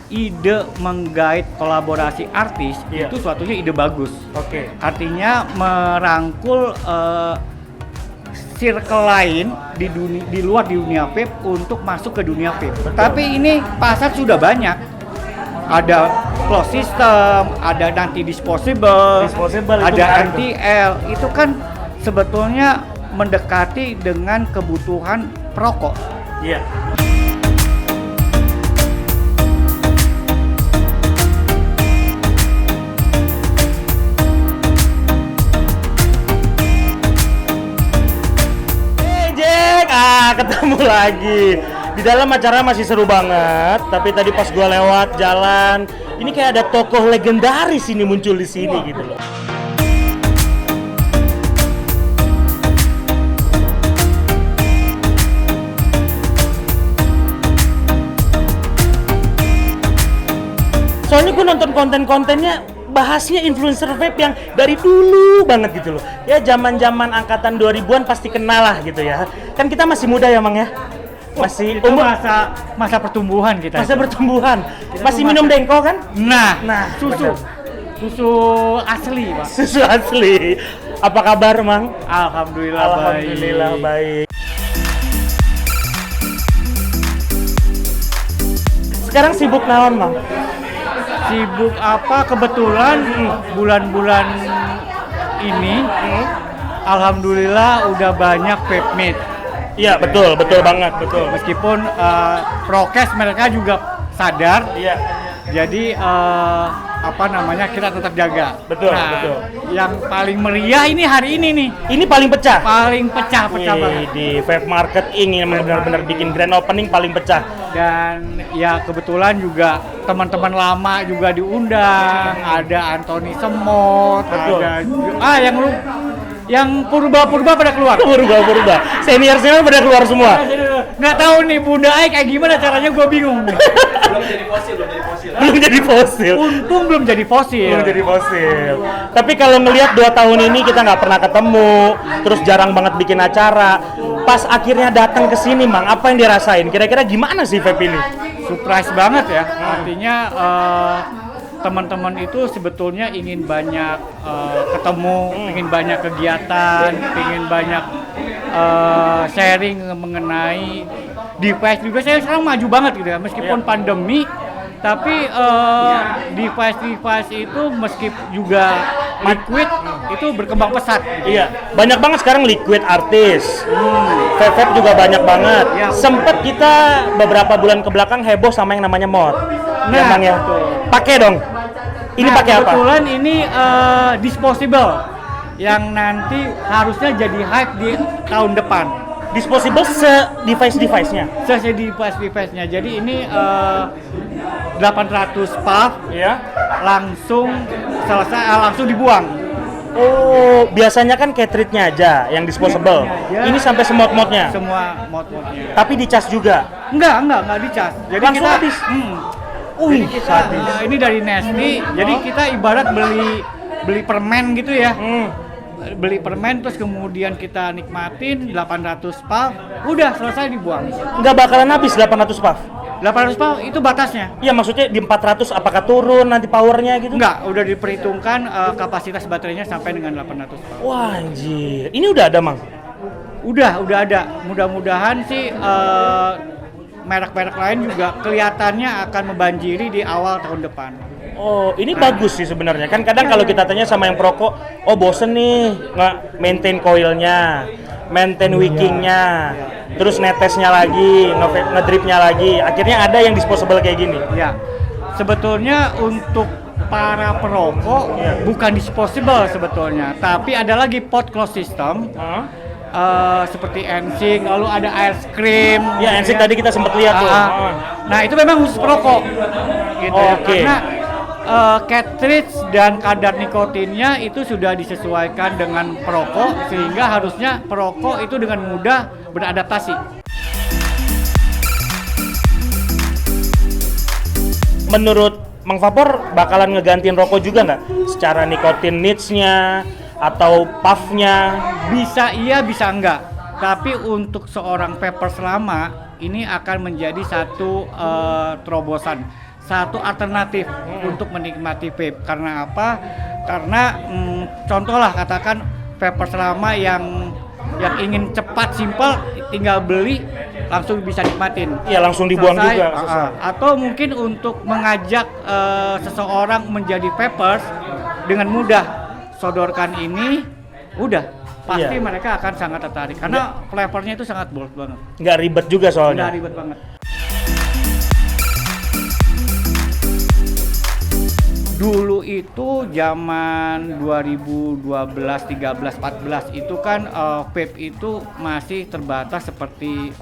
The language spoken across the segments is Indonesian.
ide menggait kolaborasi artis itu suatunya ide bagus. Artinya merangkul circle lain di luar dunia vape untuk masuk ke dunia vape. Tapi ini pasar sudah banyak. Ada closed system, ada nanti disposable ada NTL. Itu kan sebetulnya mendekati dengan kebutuhan perokok. Iya. Ketemu lagi. Di dalam acara masih seru banget, tapi tadi pas gua lewat jalan, ini kayak ada tokoh legendaris ini muncul di sini gitu loh. Soalnya gue nonton konten-kontennya bahasnya influencer vape yang dari dulu banget gitu loh. Ya zaman-zaman angkatan 2000-an pasti kenal lah gitu ya. Kan kita masih muda ya, Mang ya. Masih itu masa pertumbuhan kita. Masa pertumbuhan. Masih minum dengko kan? Nah, susu. Susu asli, Pak. Susu asli. Apa kabar, Mang? Alhamdulillah baik. Sekarang sibuk naon, Mang? Sibuk apa? Kebetulan bulan-bulan ini alhamdulillah udah banyak vape meet. Iya, betul banget. Meskipun prokes mereka juga sadar. Iya. Jadi kita tetap jaga. Betul. Yang paling meriah ini hari ini nih. Ini paling pecah. Paling pecah banget. Di Vape Market ini benar-benar bikin grand opening paling pecah. Dan ya kebetulan juga teman-teman lama juga diundang. Ada Anthony Semot, betul. Ada yang purba-purba pada keluar. Purba. Senior pada keluar semua. Nggak tahu nih Bunda Ai kayak gimana caranya, gue bingung. Belum jadi fosil. Untung belum jadi fosil. Tapi kalau ngelihat 2 tahun ini kita nggak pernah ketemu, terus jarang banget bikin acara. Pas akhirnya datang ke sini, Mang, apa yang dirasain? Kira-kira gimana sih vape ini? Surprise banget ya. Artinya teman-teman itu sebetulnya ingin banyak ketemu, ingin banyak kegiatan, ingin banyak sharing mengenai device juga. Saya sekarang maju banget gitu ya, meskipun pandemi, tapi device itu meski juga liquid itu berkembang pesat. Gitu. Iya, banyak banget sekarang liquid artis. Vape juga banyak banget. Ya, sempet kita beberapa bulan ke belakang heboh sama yang namanya mod. Memang ya. Pakai dong. Ini pakai apa? Kebetulan ini disposable yang nanti harusnya jadi hype di tahun depan. Disposable device-nya. Device-nya. Jadi ini 800 puff ya, langsung selesai langsung dibuang. Oh, biasanya kan cartridge-nya aja yang disposable. Ini sampai semot-motnya. Semua mod-modnya. Tapi dicas juga? Enggak dicas. Jadi langsung kita habis. Jadi kita ini dari Nestle. Jadi kita ibarat beli permen gitu ya. Beli permen terus kemudian kita nikmatin 800 puff, udah selesai dibuang. Nggak bakalan habis 800 puff? 800 puff itu batasnya. Iya, maksudnya di 400 apakah turun nanti powernya gitu? Enggak, udah diperhitungkan kapasitas baterainya sampai dengan 800 puff. Wah, anjir. Ini udah ada, Mang? Udah ada. Mudah-mudahan sih merek-merek lain juga kelihatannya akan membanjiri di awal tahun depan. Oh, ini bagus sih sebenarnya. Kan kadang kalau kita tanya sama yang perokok, oh bosen nih nggak maintain coilnya, maintain wickingnya, terus netesnya lagi, ngedripnya lagi. Akhirnya ada yang disposable kayak gini. Ya, sebetulnya untuk para perokok bukan disposable sebetulnya, tapi ada lagi pot close system. Seperti NSYNC, lalu ada ice cream. Ya, NSYNC tadi kita sempat lihat tuh. Nah, itu memang khusus perokok. Gitu ya. Karena cartridge dan kadar nikotinnya itu sudah disesuaikan dengan perokok, sehingga harusnya perokok itu dengan mudah beradaptasi. Menurut Mang Vapor bakalan ngegantiin rokok juga nggak? Secara nikotin needs-nya atau puff-nya? Bisa iya, bisa enggak. Tapi untuk seorang vapers lama ini akan menjadi satu terobosan. satu alternatif untuk menikmati vape. Karena apa? Karena contoh lah katakan vapers lama yang ingin cepat, simpel, tinggal beli langsung bisa nikmatin. Iya, langsung dibuang Selesai, juga. atau mungkin untuk mengajak seseorang menjadi vapers dengan mudah, sodorkan ini, udah pasti mereka akan sangat tertarik karena flavornya itu sangat bold banget. Nggak ribet juga soalnya. Nggak ribet banget. Dulu itu zaman 2012, 13, 14 itu kan vape itu masih terbatas seperti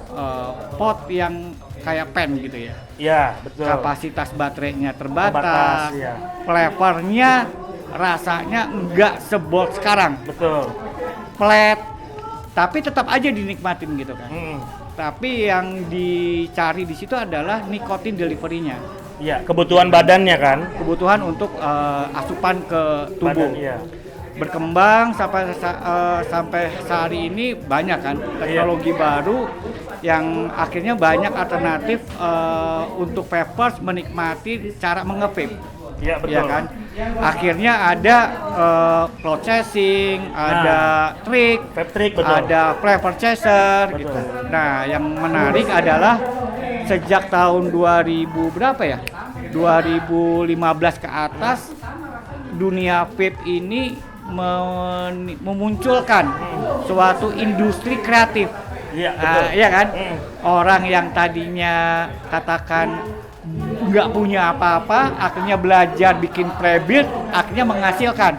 pot yang kayak pen gitu ya. Iya, betul. Kapasitas baterainya terbatas, ya. flavornya rasanya nggak sebold sekarang. Betul. Flat, tapi tetap aja dinikmatin gitu kan. Mm. Tapi yang dicari di situ adalah nikotin delivery-nya. Iya, kebutuhan badannya kan. Kebutuhan untuk asupan ke tubuh. Badan, iya. Berkembang sampai hari ini banyak kan teknologi baru yang akhirnya banyak alternatif untuk vapers menikmati cara mengevape. Iya, betul. Ya kan? Akhirnya ada processing, ada trick, Vape trick, betul. ada flavor chaser gitu. Nah, yang menarik adalah sejak tahun 2000 berapa ya? 2015 ke atas dunia vape ini memunculkan suatu industri kreatif. Iya, betul. Iya kan? Orang yang tadinya katakan nggak punya apa-apa, akhirnya belajar bikin pre-build, akhirnya menghasilkan.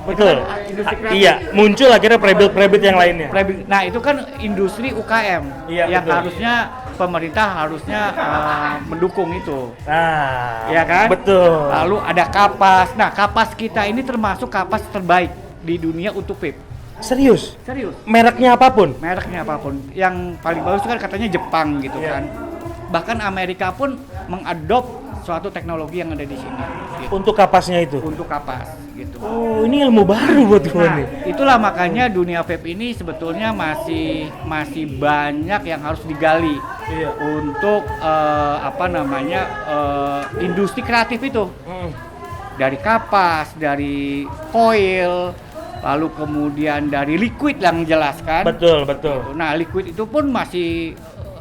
Betul. Itu kan industri kreatif. Iya, muncul akhirnya pre-build yang lainnya. Nah, itu kan industri UKM Iya, yang betul. harusnya pemerintah harusnya mendukung itu. Nah, Ya kan? betul. Lalu ada kapas. Nah, kapas kita ini termasuk kapas terbaik di dunia untuk vape. Serius? Serius. Mereknya apapun? Mereknya apapun. Yang paling bagus itu kan katanya Jepang gitu Iya. kan. Bahkan Amerika pun mengadop suatu teknologi yang ada di sini. Gitu. Untuk kapasnya itu? Untuk kapas gitu. Oh, ini ilmu baru buat gue Nah, nih. itulah makanya dunia vape ini sebetulnya masih banyak yang harus digali. Iya. Untuk industri kreatif itu. Dari kapas, dari coil, lalu kemudian dari liquid yang jelas kan. Betul, betul. Nah, liquid itu pun masih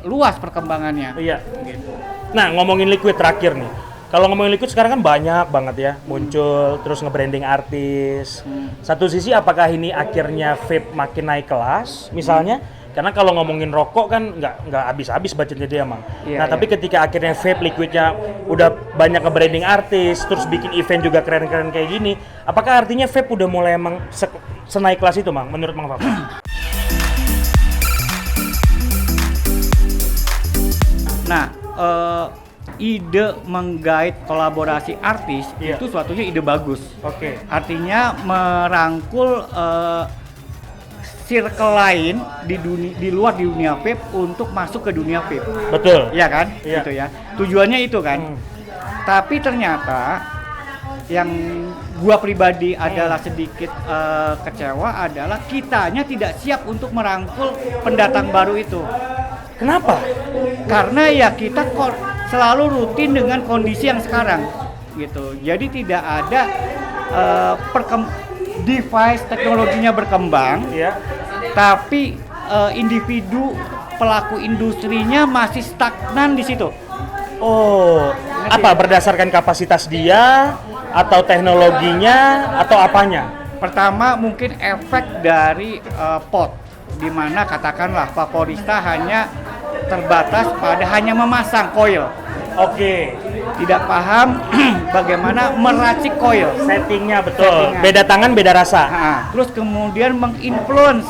luas perkembangannya. Iya. Gitu. Nah, ngomongin liquid terakhir nih. Kalau ngomongin liquid sekarang kan banyak banget ya muncul, terus nge-branding artis. Satu sisi apakah ini akhirnya vape makin naik kelas misalnya? Karena kalau ngomongin rokok kan nggak habis-habis budgetnya dia emang. Iya, Nah, tapi ketika akhirnya vape liquidnya udah banyak nge-branding artis, terus bikin event juga keren-keren kayak gini, apakah artinya vape udah mulai emang senaik kelas itu, Mang, menurut Mang Papa? Nah, ide menggait kolaborasi artis Iya. itu suatunya ide bagus. Oke. Artinya merangkul circle lain di luar di dunia vape untuk masuk ke dunia vape. Betul. Iya kan? Iya. Gitu ya. Tujuannya itu kan. Tapi ternyata yang gua pribadi adalah sedikit kecewa adalah kitanya tidak siap untuk merangkul pendatang baru itu. Kenapa? Karena ya kita selalu rutin dengan kondisi yang sekarang gitu. Jadi tidak ada device teknologinya berkembang, Iya. tapi individu pelaku industrinya masih stagnan di situ. Oh, apa berdasarkan kapasitas dia atau teknologinya atau apanya? Pertama mungkin efek dari pot, di mana katakanlah vaporista hanya terbatas pada hanya memasang coil. Oke. Tidak paham bagaimana meracik coil. Settingnya betul. Settingan. Beda tangan, beda rasa. Terus kemudian menginfluence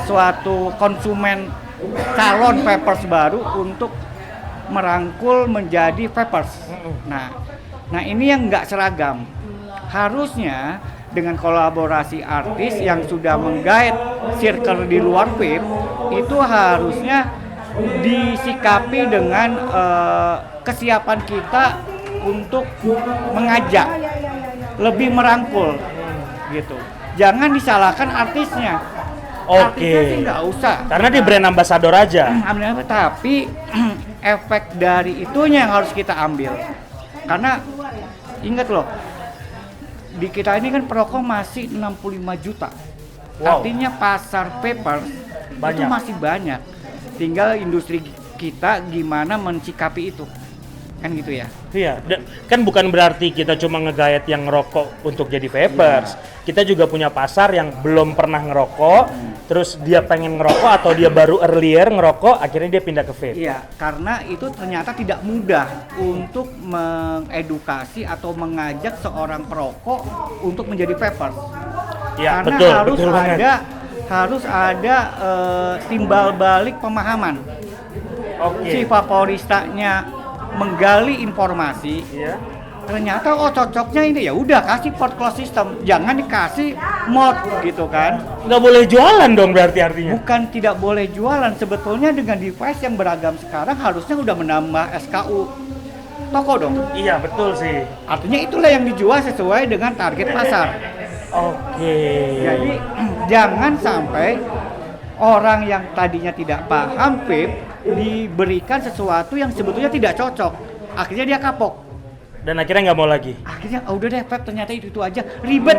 suatu konsumen calon vapers baru untuk merangkul menjadi vapers. Nah ini yang nggak seragam. Harusnya dengan kolaborasi artis yang sudah menggait circle di luar vape itu harusnya disikapi dengan kesiapan kita untuk mengajak, lebih merangkul, gitu. Jangan disalahkan artisnya. Artisnya sih Oke. nggak usah. Karena dia brand ambassador aja. Tapi efek dari itunya yang harus kita ambil. Karena ingat loh, di kita ini kan perokok masih 65 juta. Wow. Artinya pasar vapor itu Banyak. masih banyak. Tinggal industri kita gimana mencikapi itu. Kan gitu ya. Iya, kan bukan berarti kita cuma ngegayat yang ngerokok untuk jadi vapers. Kita juga punya pasar yang belum pernah ngerokok, terus dia pengen ngerokok atau dia baru earlier ngerokok, akhirnya dia pindah ke vape. Iya, karena itu ternyata tidak mudah untuk mengedukasi atau mengajak seorang perokok untuk menjadi vapers. Iya, Karena betul, harus betul banget. harus ada timbal balik pemahaman. Oke. Si vaporistanya menggali informasi, Iya. ternyata cocoknya ini, ya udah kasih port close system, jangan dikasih mod gitu kan. Nggak boleh jualan dong berarti artinya. Bukan tidak boleh jualan, sebetulnya dengan device yang beragam sekarang harusnya udah menambah SKU toko dong. Iya, betul sih. Artinya itulah yang dijual sesuai dengan target pasar. Oke. Jadi jangan sampai orang yang tadinya tidak paham vape diberikan sesuatu yang sebetulnya tidak cocok. Akhirnya dia kapok. Dan akhirnya nggak mau lagi. Akhirnya udah deh vape, ternyata itu aja, ribet.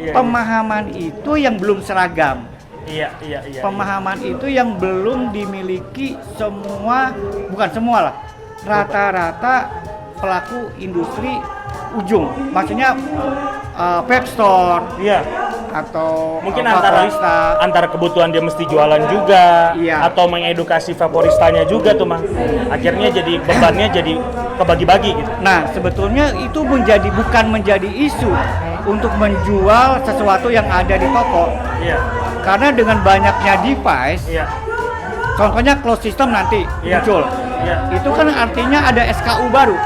Iya, Pemahaman itu yang belum seragam. iya. Pemahaman itu yang belum dimiliki semua, bukan semua lah, rata-rata pelaku industri ujung. Maksudnya vape store Iya. atau Mungkin vaporista. antara kebutuhan dia mesti jualan juga, Iya. atau mengedukasi vaporistanya juga tuh, Mang. Akhirnya jadi bebannya jadi kebagi-bagi gitu. Nah, sebetulnya itu bukan menjadi isu untuk menjual sesuatu yang ada di toko. Iya. Karena dengan banyaknya device, Iya. contohnya closed system nanti Iya. muncul. Iya. Itu kan artinya ada SKU baru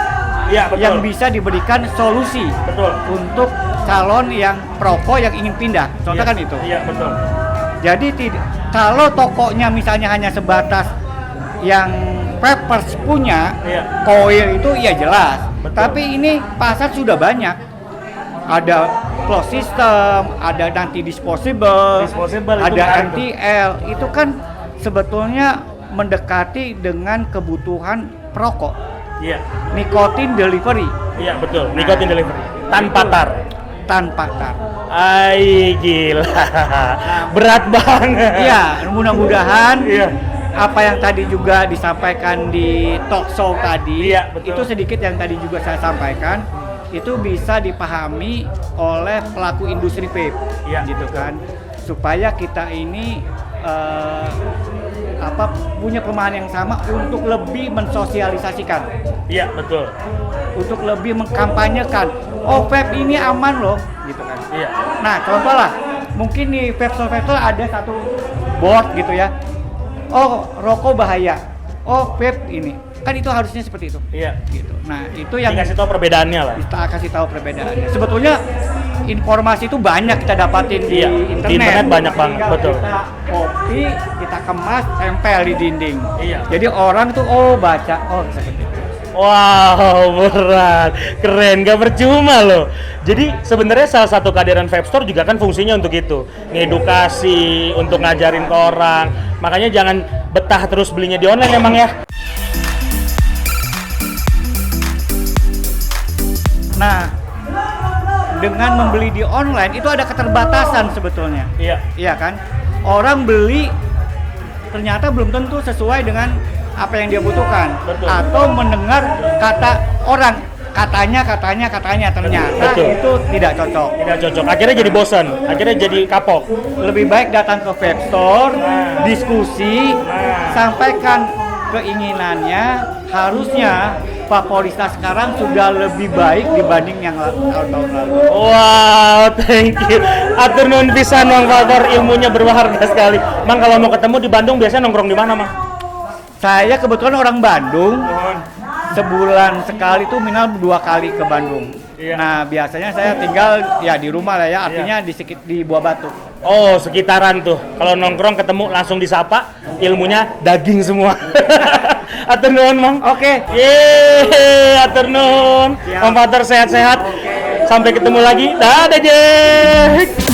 Iya, betul. yang bisa diberikan solusi Betul. untuk calon yang perokok yang ingin pindah. Contoh Iya. kan itu. Iya, betul. Jadi kalau tokonya misalnya hanya sebatas yang vapers punya, Iya. coil itu ya jelas. Betul. Tapi ini pasar sudah banyak. Ada closed system, ada nanti disposable, Disposable itu ada menarik tuh. MTL. Itu kan sebetulnya mendekati dengan kebutuhan perokok. Iya. Nikotin delivery Iya, betul. Nah, Nicotine delivery. Tanpa itu. tar. tanpa tar. Ay, gila. Berat banget. Iya, mudah-mudahan Iya. apa yang tadi juga disampaikan di talk show tadi, Iya, betul. itu sedikit yang tadi juga saya sampaikan, itu bisa dipahami oleh pelaku industri vape, Iya. gitu kan, supaya kita ini punya pemahaman yang sama untuk lebih mensosialisasikan, Iya, betul. untuk lebih mengkampanyekan, oh vape ini aman loh, gitu kan. Iya. Nah, contoh lah, mungkin di vape store ada satu board gitu ya. Oh, rokok bahaya. Oh, vape ini. Kan itu harusnya seperti itu. Iya. Gitu. Nah, itu yang Dikasih tahu perbedaannya lah. kita kasih tahu perbedaannya. Sebetulnya informasi itu banyak kita dapatin Iya, di di internet banyak banget, Tinggal betul. Kita copy, kita kemas, tempel di dinding. Iya. Jadi orang tuh baca, seperti itu. Wow, berat, keren, gak percuma loh. Jadi sebenarnya salah satu kehadiran vape store juga kan fungsinya untuk itu, ngedukasi, untuk ngajarin ke orang. Makanya jangan betah terus belinya di online emang ya. Nah, dengan membeli di online itu ada keterbatasan sebetulnya. Iya. Iya kan? Orang beli ternyata belum tentu sesuai dengan apa yang dia butuhkan. Betul. Atau mendengar kata orang, katanya ternyata Betul. itu tidak cocok. Tidak cocok. Akhirnya jadi bosan, akhirnya jadi kapok. Lebih baik datang ke vape store, diskusi, sampaikan keinginannya. Harusnya vaporista sekarang sudah lebih baik dibanding yang tahun-tahun lalu. Wow, thank you. Atur nuhun pisan Mang Vapor, ilmunya berharga sekali. Mang, kalau mau ketemu di Bandung biasanya nongkrong di mana, Mang? Saya kebetulan orang Bandung. Sebulan sekali tuh minimal 2 kali ke Bandung. Iya. Nah, biasanya saya tinggal ya di rumah lah ya, artinya di Buah Batu. Oh, sekitaran tuh. Kalau nongkrong ketemu langsung disapa, ilmunya daging semua. Atur nuhun, Mang. Oke. Yeay, atur nuhun. Siap. Mang Vapor sehat-sehat. Oke. Sampai ketemu lagi. Dadah, Jack.